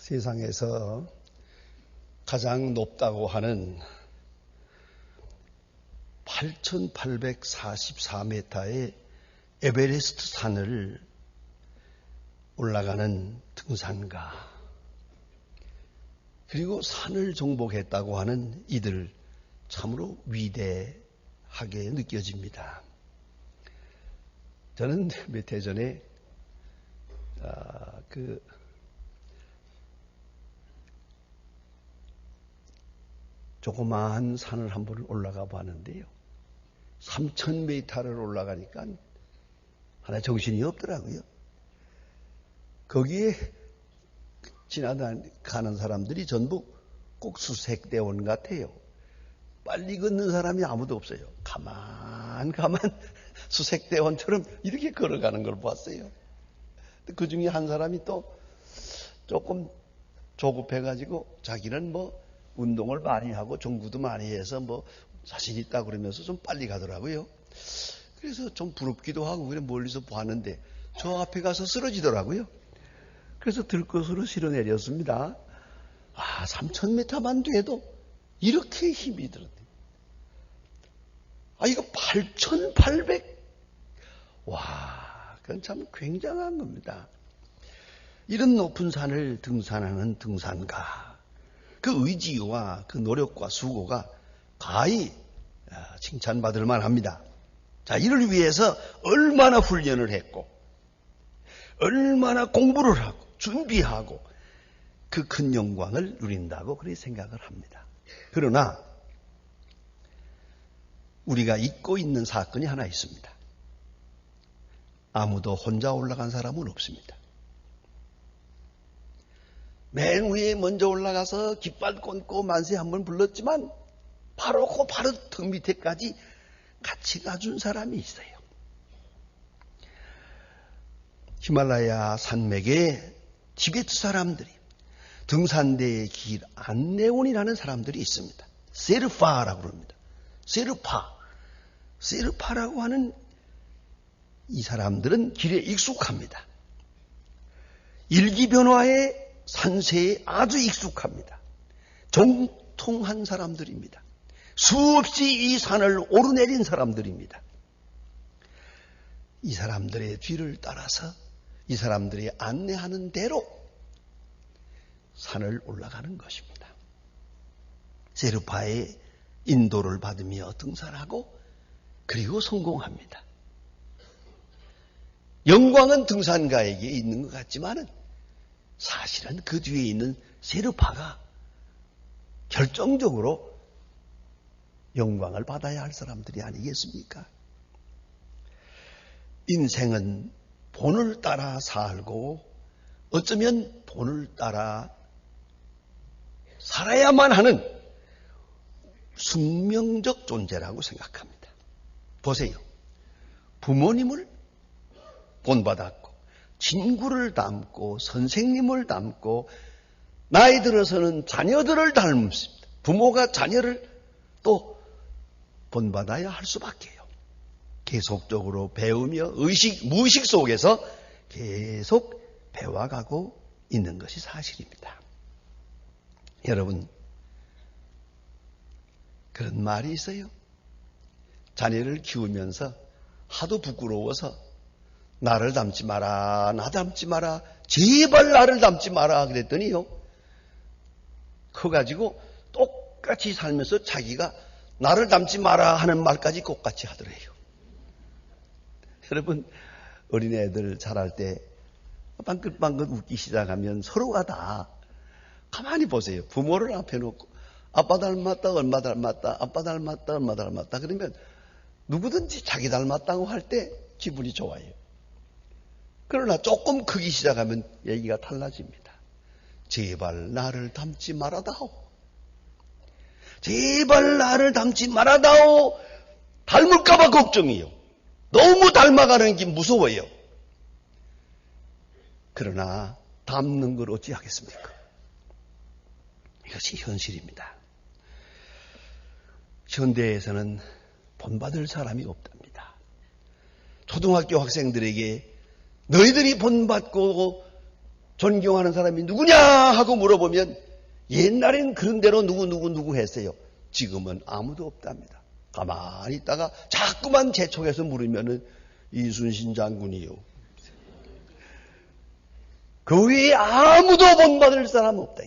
세상에서 가장 높다고 하는 8,844m의 에베레스트 산을 올라가는 등산가, 그리고 산을 정복했다고 하는 이들, 참으로 위대하게 느껴집니다. 저는 몇 해 전에 조그마한 산을 한번 올라가 봤는데요. 3,000m를 올라가니까 하나 정신이 없더라고요. 거기에 지나가는 사람들이 전부 꼭 수색대원 같아요. 빨리 걷는 사람이 아무도 없어요. 가만 수색대원처럼 이렇게 걸어가는 걸 봤어요. 그 중에 한 사람이 또 조금 조급해가지고 자기는 운동을 많이 하고 정구도 많이 해서 자신 있다 그러면서 좀 빨리 가더라고요. 그래서 좀 부럽기도 하고 그냥 멀리서 봤는데 저 앞에 가서 쓰러지더라고요. 그래서 들것으로 실어 내렸습니다. 3,000m만 돼도 이렇게 힘이 들었네. 이거 8,800. 그건 참 굉장한 겁니다. 이런 높은 산을 등산하는 등산가, 그 의지와 그 노력과 수고가 가히 칭찬받을 만합니다. 자, 이를 위해서 얼마나 훈련을 했고, 얼마나 공부를 하고, 준비하고, 그 큰 영광을 누린다고 그렇게 생각을 합니다. 그러나, 우리가 잊고 있는 사건이 하나 있습니다. 아무도 혼자 올라간 사람은 없습니다. 맨 위에 먼저 올라가서 깃발 꽂고 만세 한번 불렀지만 바로 턱 밑에까지 같이 가준 사람이 있어요. 히말라야 산맥에 티베트 사람들이 등산대의 길 안내원이라는 사람들이 있습니다. 세르파라고 합니다. 세르파라고 하는 이 사람들은 길에 익숙합니다. 일기변화의 산세에 아주 익숙합니다. 정통한 사람들입니다. 수없이 이 산을 오르내린 사람들입니다. 이 사람들의 뒤를 따라서 이 사람들이 안내하는 대로 산을 올라가는 것입니다. 세르파의 인도를 받으며 등산하고 그리고 성공합니다. 영광은 등산가에게 있는 것 같지만은 사실은 그 뒤에 있는 세르파가 결정적으로 영광을 받아야 할 사람들이 아니겠습니까? 인생은 본을 따라 살고 어쩌면 본을 따라 살아야만 하는 숙명적 존재라고 생각합니다. 보세요. 부모님을 본받았고 친구를 닮고 선생님을 닮고 나이 들어서는 자녀들을 닮습니다. 부모가 자녀를 또 본받아야 할 수밖에요. 계속적으로 배우며 무의식 속에서 계속 배워가고 있는 것이 사실입니다. 여러분, 그런 말이 있어요. 자녀를 키우면서 하도 부끄러워서 나를 닮지 마라, 나 닮지 마라, 제발 나를 닮지 마라 그랬더니요, 커가지고 똑같이 살면서 자기가 나를 닮지 마라 하는 말까지 똑같이 하더래요. 여러분, 어린애들 자랄 때 빵긋빵긋 웃기 시작하면 서로가 다 가만히 보세요. 부모를 앞에 놓고 아빠 닮았다, 얼마 닮았다, 아빠 닮았다, 얼마 닮았다 그러면 누구든지 자기 닮았다고 할 때 기분이 좋아요. 그러나 조금 크기 시작하면 얘기가 달라집니다. 제발 나를 닮지 말아다오. 제발 나를 닮지 말아다오. 닮을까봐 걱정이요. 너무 닮아가는 게 무서워요. 그러나 닮는 걸 어찌하겠습니까? 이것이 현실입니다. 현대에서는 본받을 사람이 없답니다. 초등학교 학생들에게 너희들이 본받고 존경하는 사람이 누구냐 하고 물어보면 옛날엔 그런 대로 누구 했어요. 지금은 아무도 없답니다. 가만히 있다가 자꾸만 재촉해서 물으면은 이순신 장군이요. 그 외에 아무도 본받을 사람 없다.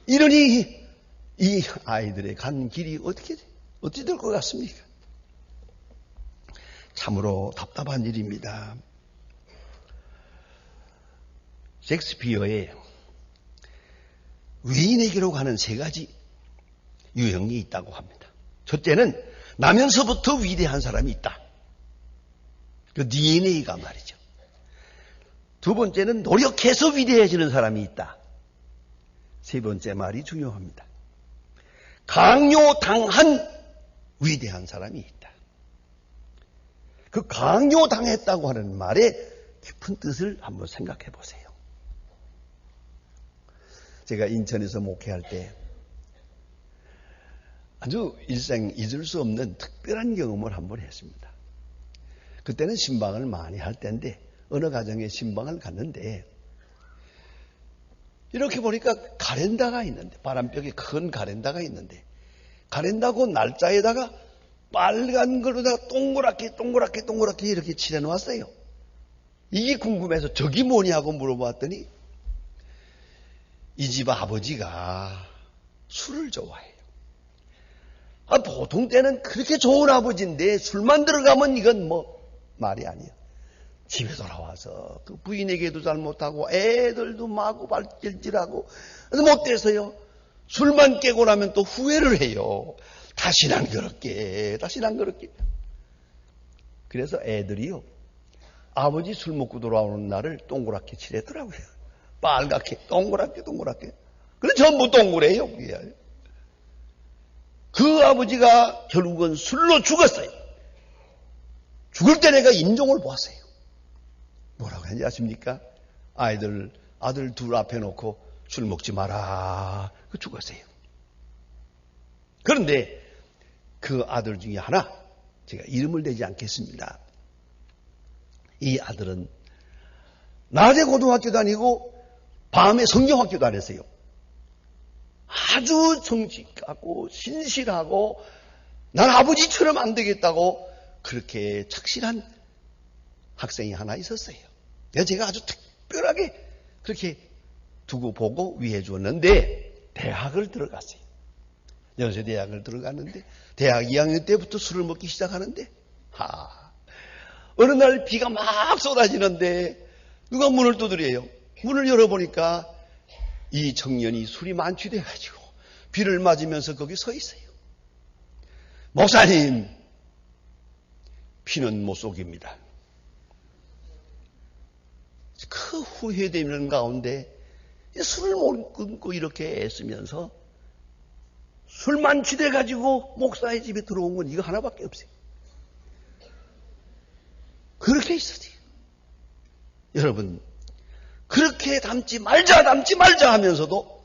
이러니 이 아이들의 간 길이 어떻게 될 것 같습니까? 참으로 답답한 일입니다. 셰익스피어의 위인에게로 가는 세 가지 유형이 있다고 합니다. 첫째는 나면서부터 위대한 사람이 있다. 그 DNA가 말이죠. 두 번째는 노력해서 위대해지는 사람이 있다. 세 번째 말이 중요합니다. 강요당한 위대한 사람이 있다. 그 강요당했다고 하는 말의 깊은 뜻을 한번 생각해 보세요. 제가 인천에서 목회할 때 아주 일생 잊을 수 없는 특별한 경험을 한번 했습니다. 그때는 신방을 많이 할 때인데 어느 가정에 신방을 갔는데 이렇게 보니까 가렌다가 있는데 바람벽에 큰 가렌다가 있는데 가렌다고 날짜에다가 빨간 걸로다가 동그랗게 이렇게 칠해놓았어요. 이게 궁금해서 저기 뭐냐고 물어봤더니 이 집 아버지가 술을 좋아해요. 보통 때는 그렇게 좋은 아버지인데 술만 들어가면 이건 말이 아니에요. 집에 돌아와서 그 부인에게도 잘못하고 애들도 마구 발질질하고 못 돼서요. 술만 깨고 나면 또 후회를 해요. 다시는 안 그렇게. 그래서 애들이요. 아버지 술 먹고 돌아오는 날을 동그랗게 칠했더라고요. 빨갛게, 동그랗게. 근데 전부 동그래요. 그 아버지가 결국은 술로 죽었어요. 죽을 때 내가 인종을 보았어요. 뭐라고 하는지 아십니까? 아들 둘 앞에 놓고 술 먹지 마라. 그 죽었어요. 그런데 그 아들 중에 하나, 제가 이름을 대지 않겠습니다. 이 아들은 낮에 고등학교 다니고 밤에 성경학교 다녔어요. 아주 정직하고 신실하고 난 아버지처럼 안 되겠다고 그렇게 착실한 학생이 하나 있었어요. 제가 아주 특별하게 그렇게 두고 보고 위해 주었는데 대학을 들어갔어요. 연세대학을 들어갔는데 대학 2학년 때부터 술을 먹기 시작하는데 어느 날 비가 막 쏟아지는데 누가 문을 두드려요. 문을 열어보니까 이 청년이 술이 만취돼가지고 비를 맞으면서 거기 서 있어요. 목사님, 피는 못 속입니다. 그 후회되는 가운데 술을 못 끊고 이렇게 애쓰면서 술 만취돼가지고 목사의 집에 들어온 건 이거 하나밖에 없어요. 그렇게 있었어요. 여러분, 그렇게 담지 말자 하면서도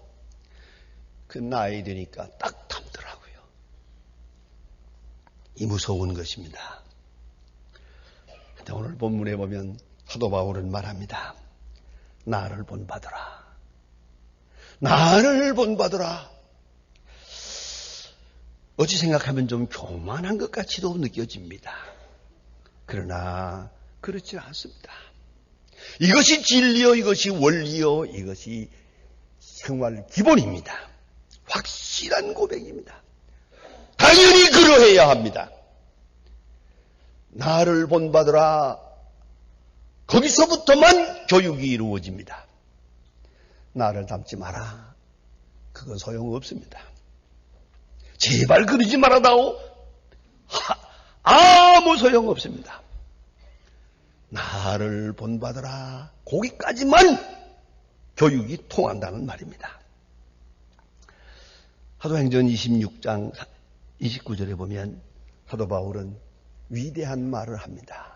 그 나이 되니까 딱 담더라고요. 이 무서운 것입니다. 근데 오늘 본문에 보면 사도 바울은 말합니다. 나를 본받으라. 어찌 생각하면 좀 교만한 것 같이도 느껴집니다. 그러나 그렇지 않습니다. 이것이 진리요, 이것이 원리요, 이것이 생활 기본입니다. 확실한 고백입니다. 당연히 그러해야 합니다. 나를 본받으라. 거기서부터만 교육이 이루어집니다. 나를 닮지 마라. 그건 소용없습니다. 제발 그러지 말아다오. 아무 소용없습니다. 나를 본받으라. 거기까지만 교육이 통한다는 말입니다. 사도행전 26장 29절에 보면 사도 바울은 위대한 말을 합니다.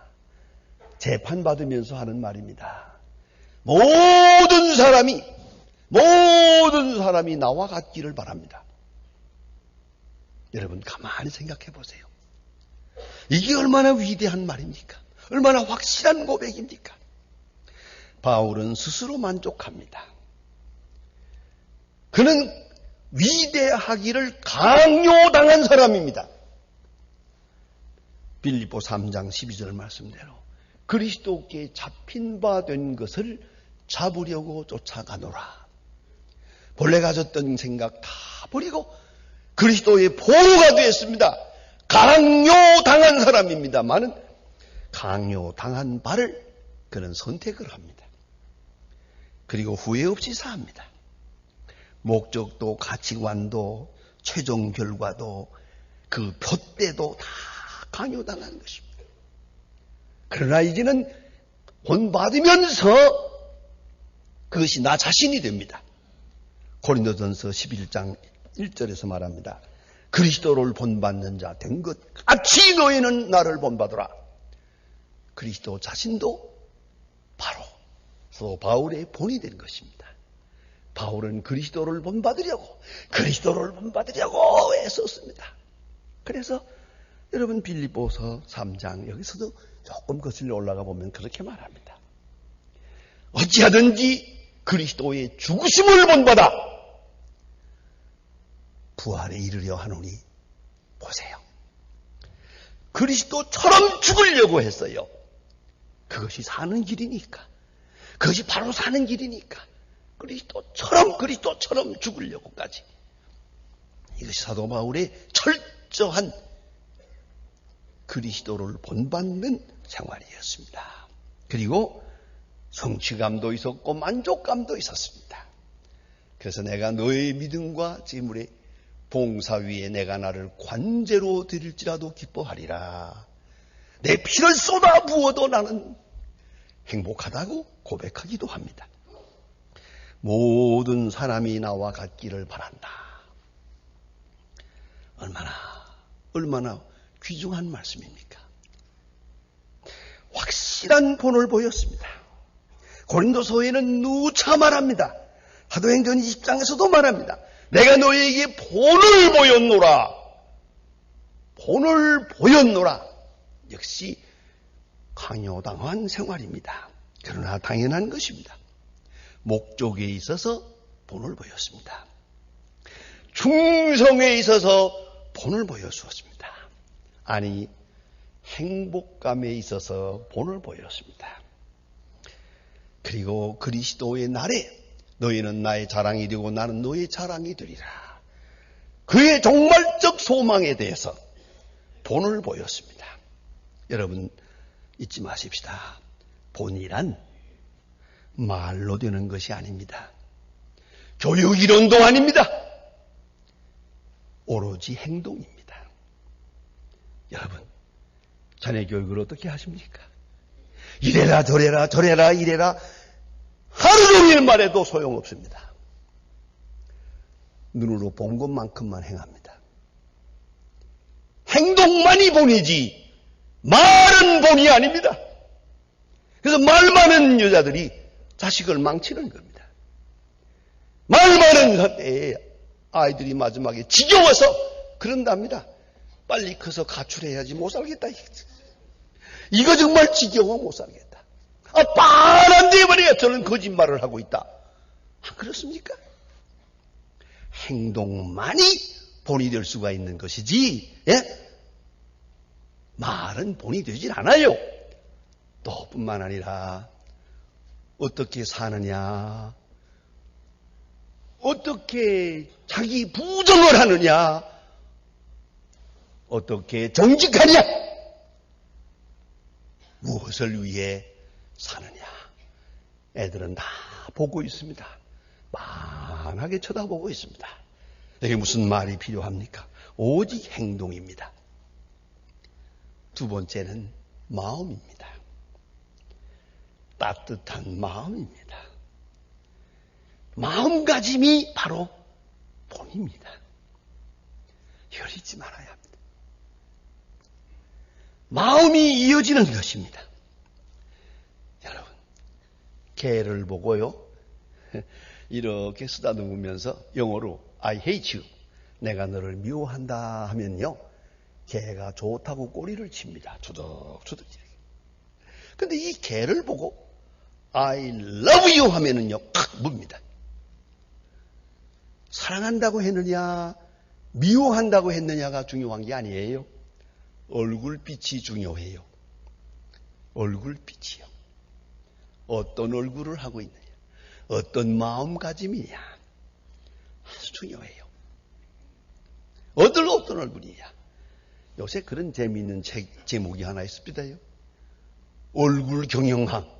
재판받으면서 하는 말입니다. 모든 사람이 나와 같기를 바랍니다. 여러분 가만히 생각해 보세요. 이게 얼마나 위대한 말입니까? 얼마나 확실한 고백입니까? 바울은 스스로 만족합니다. 그는 위대하기를 강요당한 사람입니다. 빌립보 3장 12절 말씀대로 그리스도께 잡힌 바 된 것을 잡으려고 쫓아가노라. 본래 가졌던 생각 다 버리고 그리스도의 보호가 되었습니다. 강요당한 사람입니다만은 강요당한 바를 그는 선택을 합니다. 그리고 후회 없이 삽니다. 목적도 가치관도 최종 결과도 그 표대도 다 강요당한 것입니다. 그러나 이제는 본받으면서 그것이 나 자신이 됩니다. 고린도전서 11장 1절에서 말합니다. 그리스도를 본받는 자 된 것 같이 너희는 나를 본받으라. 그리스도 자신도 바로 사도 바울의 본이 된 것입니다. 바울은 그리스도를 본받으려고 애썼습니다. 그래서 여러분 빌립보서 3장 여기서도 조금 거슬러 올라가 보면 그렇게 말합니다. 어찌하든지 그리스도의 죽으심을 본받아 부활에 이르려 하노니 보세요. 그리스도처럼 죽으려고 했어요. 그것이 사는 길이니까. 그것이 바로 사는 길이니까. 그리스도처럼 죽으려고까지. 이것이 사도 바울의 철저한 그리스도를 본받는 생활이었습니다. 그리고 성취감도 있었고 만족감도 있었습니다. 그래서 내가 너의 믿음과 재물의 봉사 위에 내가 나를 관제로 드릴지라도 기뻐하리라. 내 피를 쏟아 부어도 나는 행복하다고 고백하기도 합니다. 모든 사람이 나와 같기를 바란다. 얼마나 귀중한 말씀입니까? 확실한 본을 보였습니다. 고린도서에는 누차 말합니다. 사도행전 20장에서도 말합니다. 내가 너에게 본을 보였노라. 역시 강요당한 생활입니다. 그러나 당연한 것입니다. 목적에 있어서 본을 보였습니다. 충성에 있어서 본을 보여주었습니다. 아니, 행복감에 있어서 본을 보였습니다. 그리고 그리스도의 날에 너희는 나의 자랑이 되고 나는 너의 자랑이 되리라. 그의 종말적 소망에 대해서 본을 보였습니다. 여러분 잊지 마십시다. 본이란 말로 되는 것이 아닙니다. 교육 이론도 아닙니다. 오로지 행동입니다. 여러분, 자녀 교육을 어떻게 하십니까? 이래라 저래라 이래라 하루 종일 말해도 소용없습니다. 눈으로 본 것만큼만 행합니다. 행동만이 본이지 말은 본이 아닙니다. 그래서 말 많은 여자들이 자식을 망치는 겁니다. 말 많은 때에 아이들이 마지막에 지겨워서 그런답니다. 빨리 커서 가출해야지 못 살겠다. 이거 정말 지겨워 못 살겠다. 말 안 돼버리가 저는 거짓말을 하고 있다. 그렇습니까? 행동만이 본이 될 수가 있는 것이지, 예? 말은 본이 되질 않아요. 또 뿐만 아니라 어떻게 사느냐, 어떻게 자기 부정을 하느냐, 어떻게 정직하냐, 무엇을 위해 사느냐. 애들은 다 보고 있습니다. 만하게 쳐다보고 있습니다. 이게 무슨 말이 필요합니까? 오직 행동입니다. 두 번째는 마음입니다. 따뜻한 마음입니다. 마음가짐이 바로 본입니다. 이걸 잊지 말아야 합니다. 마음이 이어지는 것입니다. 여러분, 개를 보고요, 이렇게 쓰다듬으면서 영어로 I hate you, 내가 너를 미워한다 하면요, 개가 좋다고 꼬리를 칩니다. 주덕주덕. 근데 이 개를 보고 I love you 하면은요, 칵 묻니다. 사랑한다고 했느냐, 미워한다고 했느냐가 중요한 게 아니에요. 얼굴빛이 중요해요. 얼굴빛이요. 어떤 얼굴을 하고 있느냐, 어떤 마음가짐이냐, 아주 중요해요. 어떤 얼굴이냐. 요새 그런 재미있는 책 제목이 하나 있습니다요. 얼굴 경영학.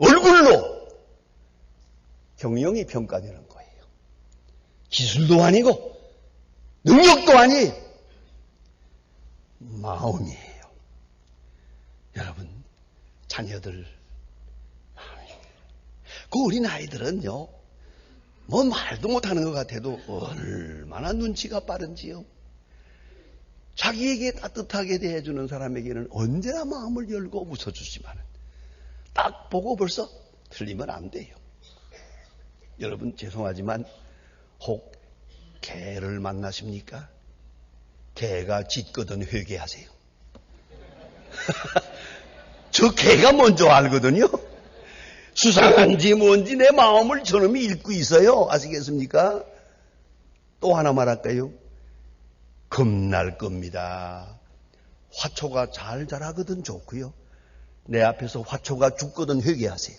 얼굴로 경영이 평가되는 거예요. 기술도 아니고 능력도 아니에요. 마음이에요. 여러분, 자녀들 마음이에요. 그 어린 아이들은요, 뭐 말도 못하는 것 같아도 얼마나 눈치가 빠른지요. 자기에게 따뜻하게 대해주는 사람에게는 언제나 마음을 열고 웃어주지만 딱 보고 벌써 틀리면 안 돼요. 여러분, 죄송하지만 혹 개를 만나십니까? 개가 짖거든 회개하세요. 저 개가 먼저 알거든요. 수상한지 뭔지 내 마음을 저놈이 읽고 있어요. 아시겠습니까? 또 하나 말할까요? 겁날 겁니다. 화초가 잘 자라거든 좋고요. 내 앞에서 화초가 죽거든 회개하세요.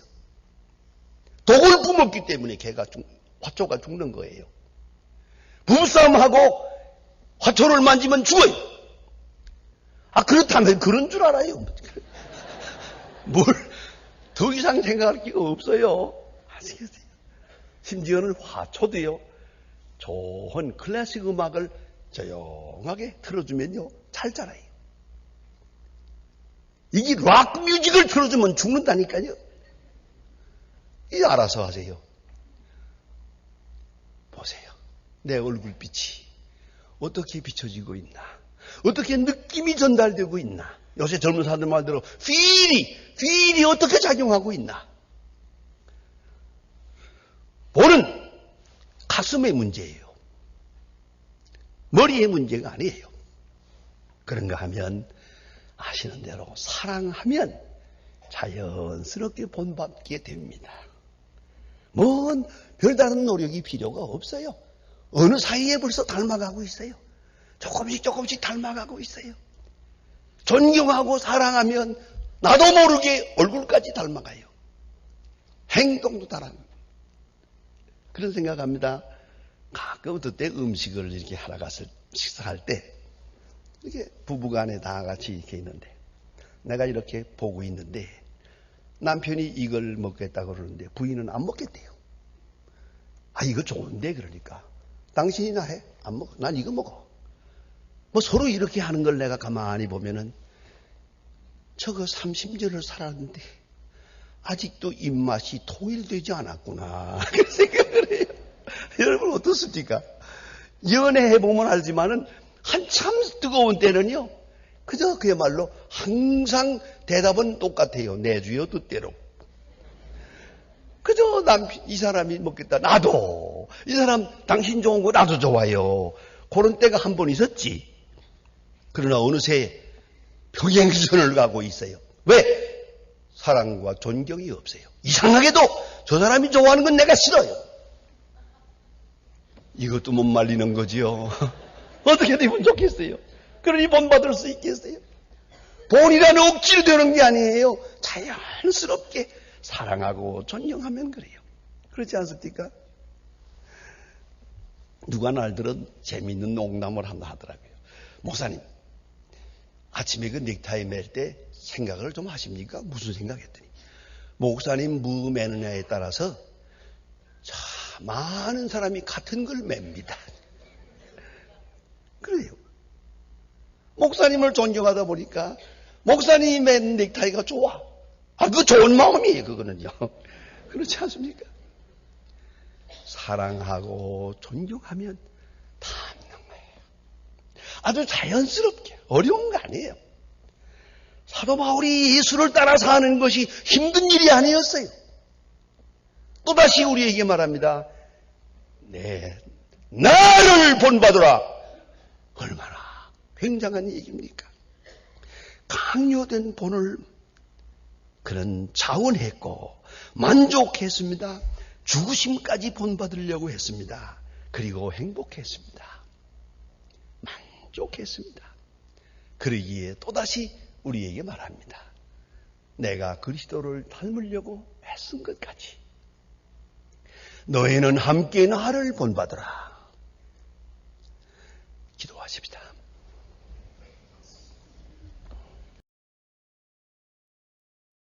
독을 뿜었기 때문에 화초가 죽는 거예요. 부부싸움하고 화초를 만지면 죽어요. 그렇다면 그런 줄 알아요. 뭘 더 이상 생각할 게 없어요. 아시겠어요? 심지어는 화초도요, 좋은 클래식 음악을 조용하게 틀어주면요, 잘 자라요. 이게 락 뮤직을 틀어주면 죽는다니까요. 이 알아서 하세요. 보세요. 내 얼굴빛이 어떻게 비춰지고 있나, 어떻게 느낌이 전달되고 있나. 요새 젊은 사람들 말대로 필이 어떻게 작용하고 있나. 보는 가슴의 문제예요. 머리의 문제가 아니에요. 그런가 하면 아시는 대로 사랑하면 자연스럽게 본받게 됩니다. 뭔 별다른 노력이 필요가 없어요. 어느 사이에 벌써 닮아가고 있어요. 조금씩 닮아가고 있어요. 존경하고 사랑하면 나도 모르게 얼굴까지 닮아가요. 행동도 닮아가요. 그런 생각합니다. 가끔 어떨 때 음식을 이렇게 하러 가서 식사할 때 이렇게 부부간에 다 같이 이렇게 있는데 내가 이렇게 보고 있는데 남편이 이걸 먹겠다고 그러는데 부인은 안 먹겠대요. 이거 좋은데 그러니까 당신이나 해? 안 먹어. 난 이거 먹어. 뭐 서로 이렇게 하는 걸 내가 가만히 보면은 저거 30년을 살았는데 아직도 입맛이 통일되지 않았구나. 그런 생각을 해요. 여러분 어떻습니까? 연애해보면 알지만은 한참 뜨거운 때는요, 그저 그야말로 항상 대답은 똑같아요. 내주여 뜻대로. 그저 이 사람이 먹겠다. 나도. 이 사람 당신 좋은 거 나도 좋아요. 그런 때가 한 번 있었지. 그러나 어느새 평행선을 가고 있어요. 왜? 사랑과 존경이 없어요. 이상하게도 저 사람이 좋아하는 건 내가 싫어요. 이것도 못 말리는 거지요. 어떻게 되면 좋겠어요? 그러니 본받을 수 있겠어요? 본이라는 억지로 되는 게 아니에요. 자연스럽게 사랑하고 존경하면 그래요. 그렇지 않습니까? 누가 날들은 재미있는 농담을 한다 하더라고요. 목사님, 아침에 그 넥타이 맬 때 생각을 좀 하십니까? 무슨 생각했더니 목사님 뭐 매느냐에 따라서 많은 사람이 같은 걸 맵니다. 그래요. 목사님을 존경하다 보니까 목사님이 맨 넥타이가 좋아. 그거 좋은 마음이에요, 그거는요. 그렇지 않습니까? 사랑하고 존경하면 다 있는 거예요. 아주 자연스럽게. 어려운 거 아니에요. 사도 바울이 예수를 따라 사는 것이 힘든 일이 아니었어요. 또다시 우리에게 말합니다. 나를 본받으라. 얼마나 굉장한 얘기입니까? 강요된 본을 그는 자원했고 만족했습니다. 죽으심까지 본받으려고 했습니다. 그리고 행복했습니다. 만족했습니다. 그러기에 또다시 우리에게 말합니다. 내가 그리스도를 닮으려고 애쓴 것 같이 너희는 함께 나를 본받으라. 기도하십시다.